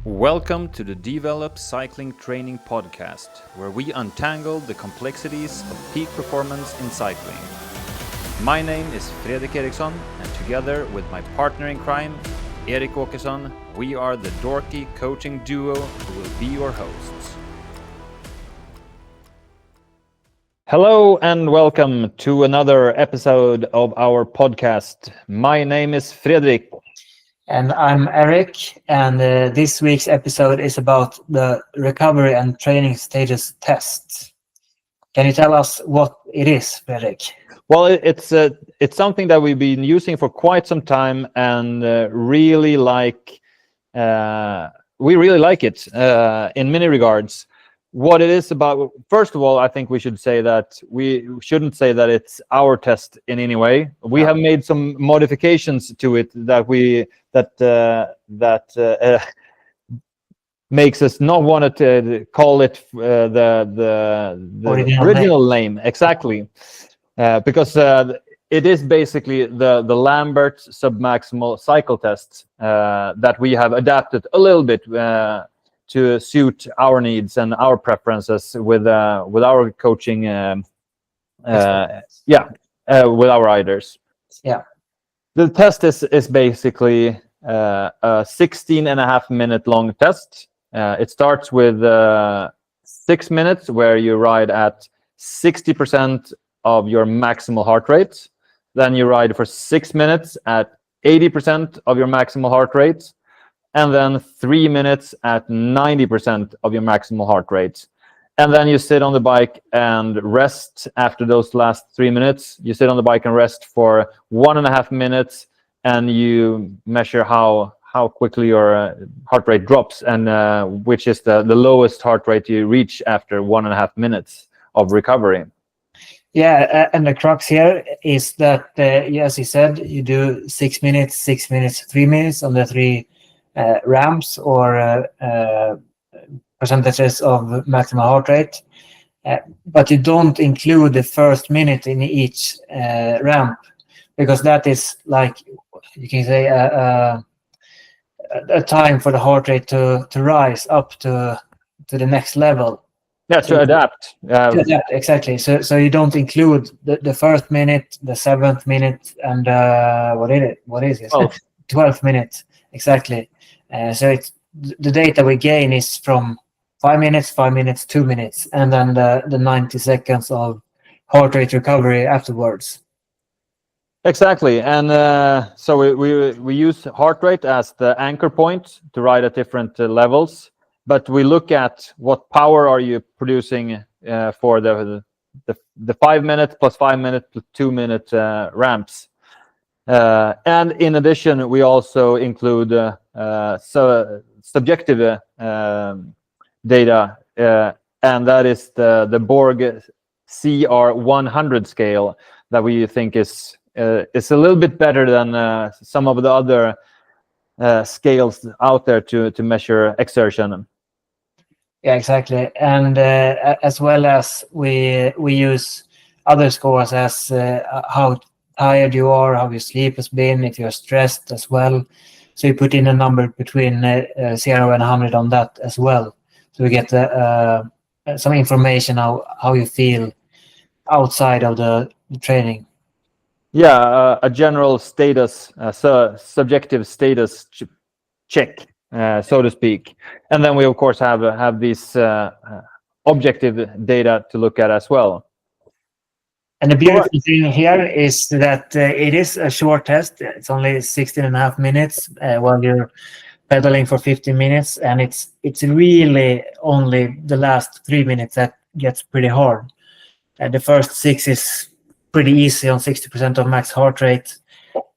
Welcome to the D-VELO-P Cycling Training Podcast, where we untangle the complexities of peak performance in cycling. My name is Fredrik Eriksson, and together with my partner in crime, Erik Åkesson, we are the dorky coaching duo who will be your hosts. Hello and welcome to another episode of our podcast. My name is Fredrik. And I'm Erik, and this week's episode is about the recovery and training stages test. Can you tell us what it is, Fredrik? Well, it's something that we've been using for quite some time, and we really like it in many regards. What it is about, first of all, I think we should say that we shouldn't say that it's our test in any way. We have made some modifications to it that makes us not want to call it the original name. Exactly, because it is basically the Lambert submaximal cycle test that we have adapted a little bit to suit our needs and our preferences with our coaching, with our riders. Yeah. The test is basically a 16.5 minute long test. It starts with 6 minutes where you ride at 60% of your maximal heart rate. Then you ride for 6 minutes at 80% of your maximal heart rate. And then 3 minutes at 90% of your maximal heart rate. And then you sit on the bike and rest after those last 3 minutes. You sit on the bike and rest for 1.5 minutes, and you measure how quickly your heart rate drops, and which is the lowest heart rate you reach after 1.5 minutes of recovery. Yeah, and the crux here is that, as you said, you do 6 minutes, 6 minutes, 3 minutes on the three ramps or percentages of maximal heart rate, but you don't include the first minute in each ramp, because that is, like you can say, a time for the heart rate to rise up to the next level. Yeah, to adapt. Exactly. So you don't include the first minute, the 7th minute, and what is it? 12th minute. Exactly. So it's the data we gain is from 5 minutes, 5 minutes, 2 minutes, and then the 90 seconds of heart rate recovery afterwards. Exactly, and so we use heart rate as the anchor point to ride at different levels, but we look at what power are you producing for the 5 minutes plus 5 minutes plus 2 minute ramps. And in addition, we also include subjective data, and that is the Borg CR100 scale that we think is a little bit better than some of the other scales out there to measure exertion. Yeah, exactly, and as well as we use other scores as how tired you are, how your sleep has been, if you're stressed as well. So you put in a number between 0 and 100 on that as well. So we get some information how you feel outside of the training. Yeah, a general status, subjective status check, so to speak. And then we, of course, have these objective data to look at as well. And the beautiful thing here is that it is a short test. It's only 16.5 minutes while you're pedaling for 15 minutes. And it's really only the last 3 minutes that gets pretty hard. The first 6 is pretty easy on 60% of max heart rate.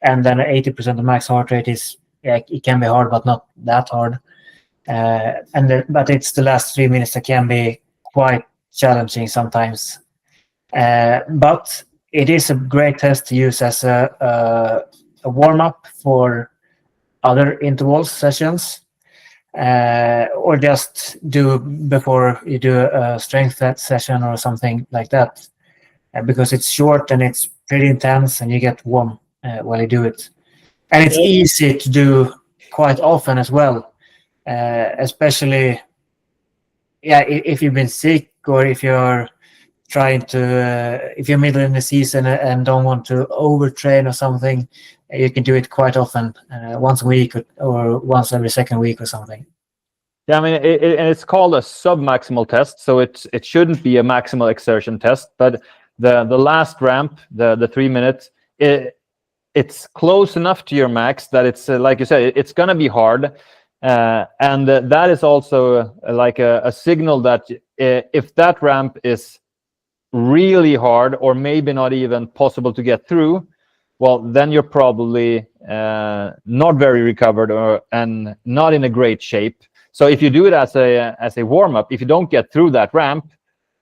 And then 80% of max heart rate is, it can be hard, but not that hard. But it's the last 3 minutes that can be quite challenging sometimes. But it is a great test to use as a warm-up for other interval sessions, or just do before you do a strength session or something like that, because it's short and it's pretty intense and you get warm while you do it. And it's easy to do quite often as well. especially if you've been sick, or if you're trying to if you're middle in the season and don't want to overtrain or something, you can do it quite often, once a week or once every second week or something. Yeah, I mean, and it's called a submaximal test, so it shouldn't be a maximal exertion test. But the last ramp, the 3 minutes, it's close enough to your max that it's like you said, it's gonna be hard, and that is also like a signal that if that ramp is really hard or maybe not even possible to get through, well, then you're probably not very recovered and not in a great shape. So if you do it as a warm-up, if you don't get through that ramp,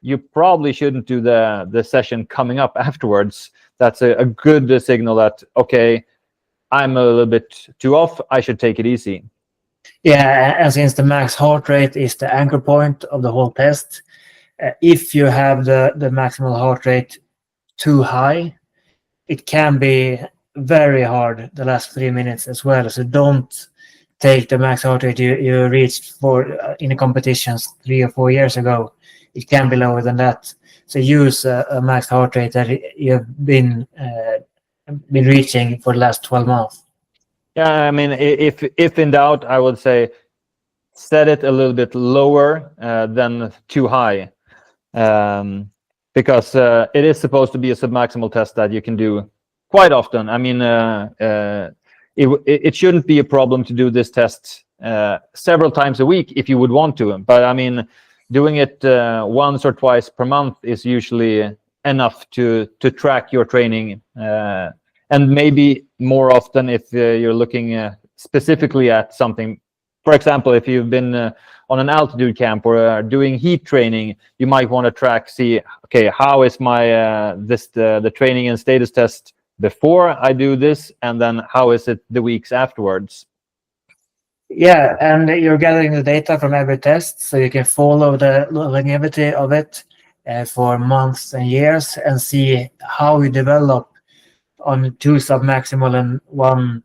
you probably shouldn't do the session coming up afterwards. That's a good signal that, okay, I'm a little bit too off, I should take it easy. Yeah, and since the max heart rate is the anchor point of the whole test, if you have the maximal heart rate too high, it can be very hard the last 3 minutes as well. So don't take the max heart rate you reached for in the competitions 3 or 4 years ago. It can be lower than that. So use a max heart rate that you've been reaching for the last 12 months. Yeah, I mean, if in doubt, I would say set it a little bit lower than too high, because it is supposed to be a submaximal test that you can do quite often. I mean, it shouldn't be a problem to do this test several times a week if you would want to. But I mean, doing it once or twice per month is usually enough to track your training, and maybe more often if you're looking specifically at something. For example, if you've been on an altitude camp or doing heat training, you might want to track, see, okay, how is my the training and status test before I do this, and then how is it the weeks afterwards? Yeah, and you're gathering the data from every test, so you can follow the longevity of it for months and years, and see how you develop on 2 submaximal and 1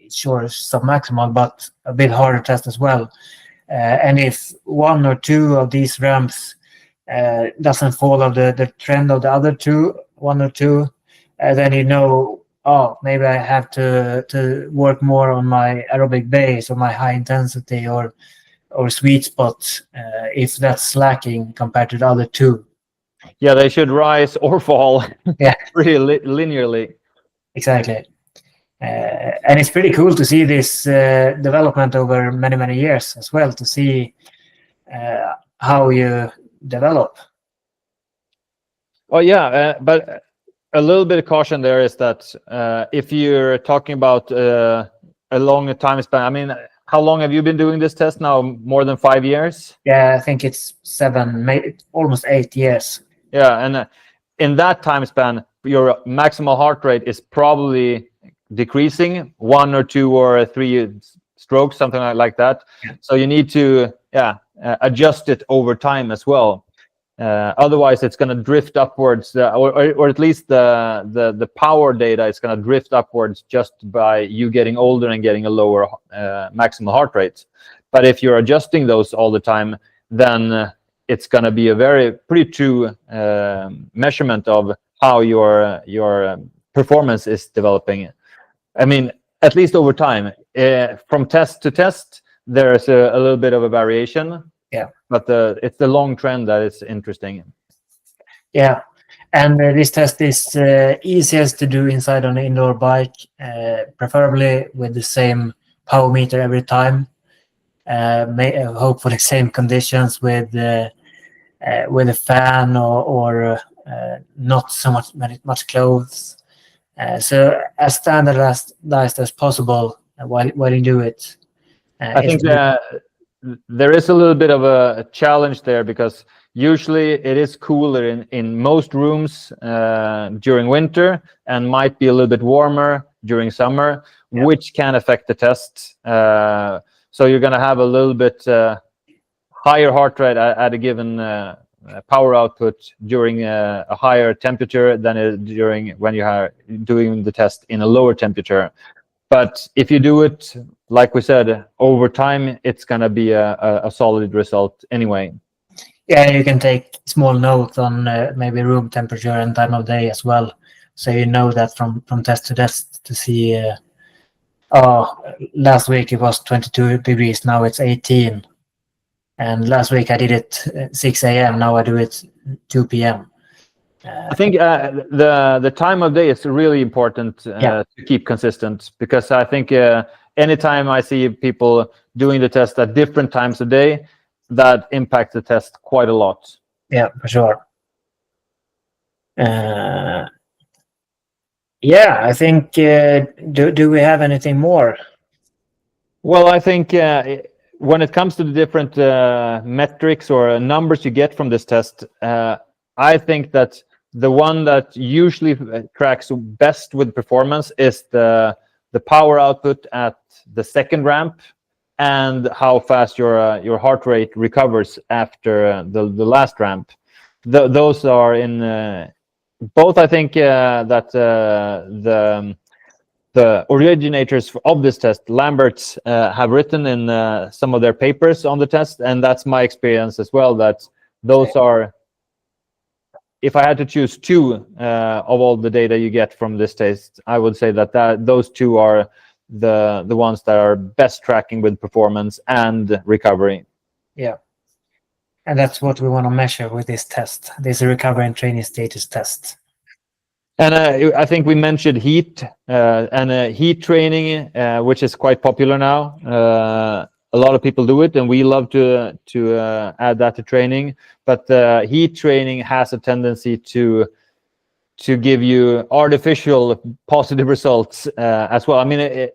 submaximal, but a bit harder test as well. And if 1 or 2 of these ramps doesn't follow the trend of the other 1 or 2, then you know, oh, maybe I have to work more on my aerobic base or my high intensity or sweet spot, if that's lacking compared to the other 2. Yeah, they should rise or fall. Yeah, pretty linearly. Exactly. And it's pretty cool to see this development over many years as well, to see how you develop. Oh yeah, but a little bit of caution there is that if you're talking about a long time span, I mean, how long have you been doing this test now? More than 5 years? Yeah, I think it's 7, maybe almost 8 years. Yeah, and in that time span, your maximal heart rate is probably decreasing 1 or 2 or 3 strokes, something like that. Yeah. So you need to adjust it over time as well. Otherwise, it's going to drift upwards, or at least the power data is going to drift upwards just by you getting older and getting a lower maximal heart rate. But if you're adjusting those all the time, then it's going to be a pretty true measurement of how your performance is developing. I mean, at least over time, from test to test, there's a little bit of a variation. Yeah, but it's the long trend that is interesting. Yeah, and this test is easiest to do inside an indoor bike, preferably with the same power meter every time. Hopefully same conditions with a fan or not so much clothes. So as standardized as possible while you do it. I think there is a little bit of a challenge there, because usually it is cooler in most rooms during winter and might be a little bit warmer during summer, which can affect the test. So you're going to have a little bit higher heart rate at a given power output during a higher temperature than during when you are doing the test in a lower temperature. But if you do it, like we said, over time, it's going to be a solid result anyway. Yeah, you can take small notes on maybe room temperature and time of day as well. So you know that from test to test to see, last week it was 22 degrees, now it's 18. And last week I did it 6 a.m., now I do it 2 p.m. I think the time of day is really important to keep consistent, because I think anytime I see people doing the test at different times of day, that impacts the test quite a lot. Yeah, for sure. I think, do we have anything more? Well, I think when it comes to the different metrics or numbers you get from this test, I think that the one that usually tracks best with performance is the power output at the second ramp, and how fast your heart rate recovers after the last ramp. Those are in both. I think that the originators of this test, Lamberts, have written in some of their papers on the test, and that's my experience as well. That those are. If I had to choose two of all the data you get from this test, I would say that those two are the ones that are best tracking with performance and recovery. Yeah, and that's what we want to measure with this test. This recovery and training status test. And I think we mentioned heat and heat training, which is quite popular now. A lot of people do it, and we love to add that to training. But heat training has a tendency to give you artificial positive results as well. I mean,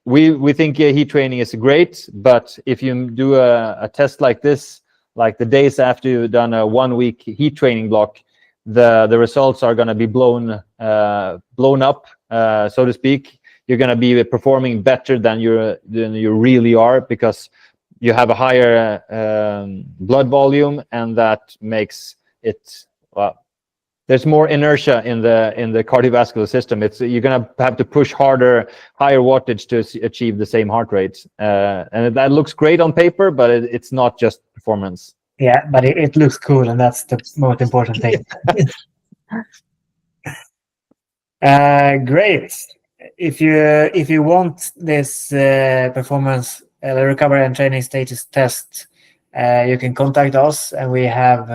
we think heat training is great, but if you do a test like this, like the days after you've done a 1 week heat training block, the results are going to be blown up, so to speak. You're going to be performing better than you really are, because you have a higher blood volume, and that makes it, well, there's more inertia in the cardiovascular system. You're going to have to push harder, higher wattage to achieve the same heart rate, and that looks great on paper, but it's not just performance. Yeah, but it looks cool, and that's the most important thing. Great. If you want this performance recovery and training status test, you can contact us, and we have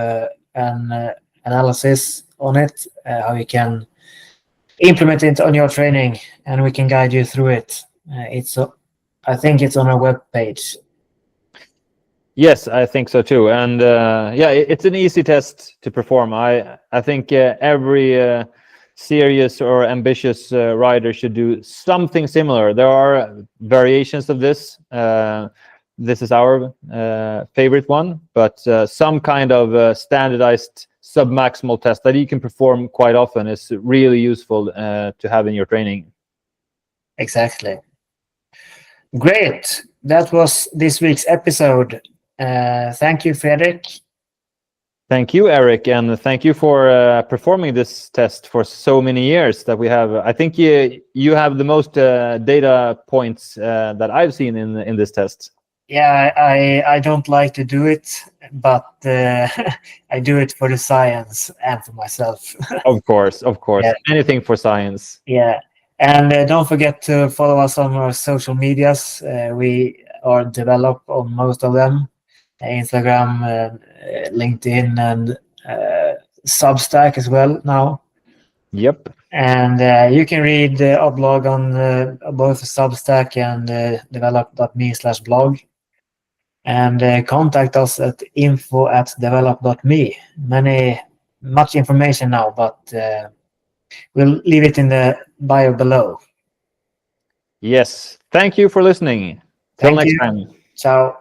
an analysis on it, how you can implement it on your training, and we can guide you through it. I think it's on our web page. Yes, I think so too. And it's an easy test to perform. I think every serious or ambitious rider should do something similar. There are variations of this. This is our favorite one, but some kind of standardized submaximal test that you can perform quite often is really useful to have in your training. Exactly. Great. That was this week's episode. Thank you, Fredrik. Thank you, Erik, and thank you for performing this test for so many years that we have. I think you have the most data points that I've seen in this test. Yeah, I don't like to do it, but I do it for the science and for myself. Of course. Yeah. Anything for science. Yeah, and don't forget to follow us on our social medias. We are developed on most of them. Instagram, LinkedIn, and Substack as well now. Yep. And you can read our blog on both Substack and develop.me/blog. And contact us at info@develop.me. Much information now, but we'll leave it in the bio below. Yes. Thank you for listening. Till next time. Ciao.